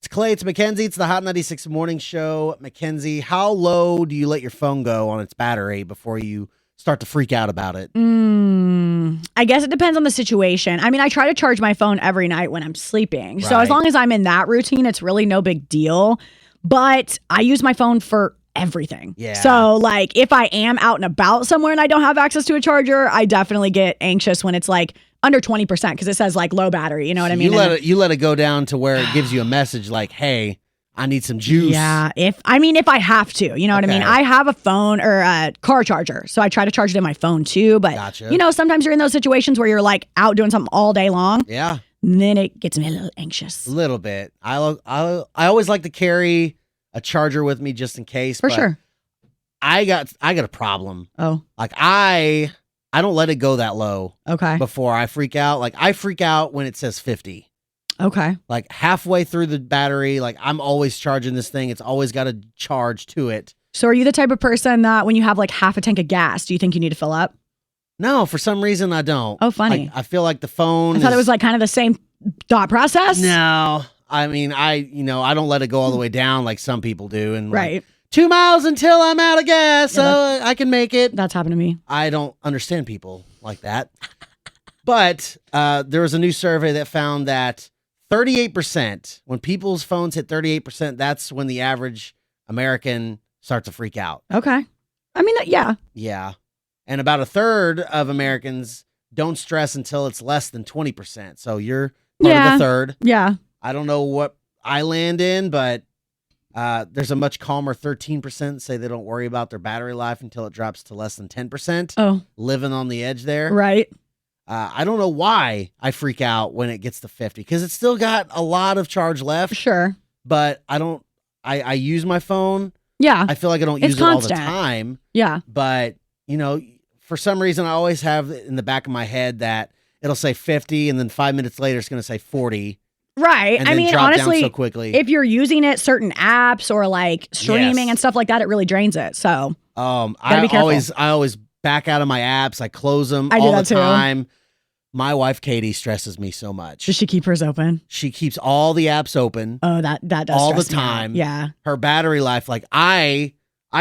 Clay, it's Mackenzie. It's the Hot 96 Morning Show. Mackenzie, how low do you let your phone go on its battery before you start to freak out about it? I guess it depends on the situation. I mean, I try to charge my phone every night when I'm sleeping. So Right. as long as I'm in that routine, it's really no big deal. But I use my phone for everything. Yeah. So like if I am out and about somewhere and I don't have access to a charger, I definitely get anxious when it's like under 20% because it says like low battery. You know what I mean? You let it go down to where it gives you a message like, hey, I need some juice. Yeah, if I have to, you know what I mean? Okay. I have a phone or a car charger, so I try to charge it in my phone too. But Gotcha. you know, sometimes you're in those situations where you're like out doing something all day long, Yeah, and then it gets me a little anxious. a little bit. I always like to carry a charger with me just in case. For but sure. I got a problem. Oh, Like I don't let it go that low okay, before I freak out. Like I freak out when it says 50. okay. Like halfway through the battery, like I'm always charging this thing. It's always got a charge to it. So are you the type of person that when you have like half a tank of gas, do you think you need to fill up? No, for some reason I don't. Oh, funny. Like, I feel like the phone. I thought it was like kind of the same thought process. No, I mean I don't let it go all the way down like some people do. And like, Right. 2 miles until I'm out of gas, Yeah, so I can make it. That's happened to me. I don't understand people like that. But there was a new survey that found that 38%, when people's phones hit 38%, that's when the average American starts to freak out. Okay. I mean, yeah. Yeah. And about a third of Americans don't stress until it's less than 20%. So you're part of the third. Yeah. I don't know what I land in, but there's a much calmer 13% say they don't worry about their battery life until it drops to less than 10%. Oh, Living on the edge there. right. I don't know why I freak out when it gets to 50 because it's still got a lot of charge left, Sure. but I use my phone. Yeah. I feel like I don't It's use it all constant. the time, Yeah. but you know, for some reason I always have in the back of my head that it'll say 50 and then 5 minutes later it's going to say 40 Right. and I then mean, drop honestly, down so quickly. if you're using it, certain apps or like streaming Yes. and stuff like that, it really drains it. So I be careful. always back out of my apps. I close them I do all that the too. time. My wife Katie stresses me so much. does she keep hers open? She keeps all the apps open Oh, that does all the stress me out. time. Yeah. Her battery life, like I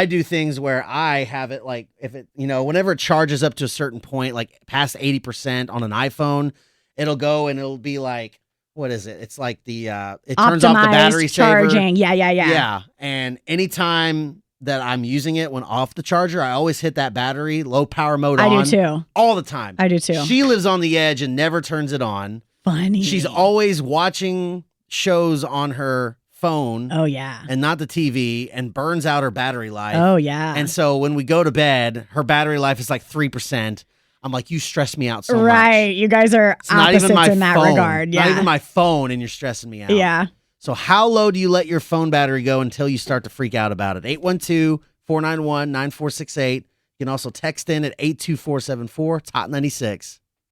do things where I have it like if it, whenever it charges up to a certain point, like past 80% on an iPhone, it'll go and it'll be like, what is it? It's like it turns off the Optimized battery saver. charging. Yeah. Yeah. And anytime that I'm using it when off the charger, I always hit that battery, low power mode on. I do too. All the time. I do too. She lives on the edge and never turns it on. Funny. She's always watching shows on her phone Oh, yeah. and not the TV and burns out her battery life. Oh, yeah. And so when we go to bed, her battery life is like 3%. I'm like, you stress me out so much. right. You guys are It's not opposites even my in that phone. regard. Yeah. Not even my phone, and you're stressing me out. yeah. So how low do you let your phone battery go until you start to freak out about it? 812-491-9468. You can also text in at 82474. It's Hot 96.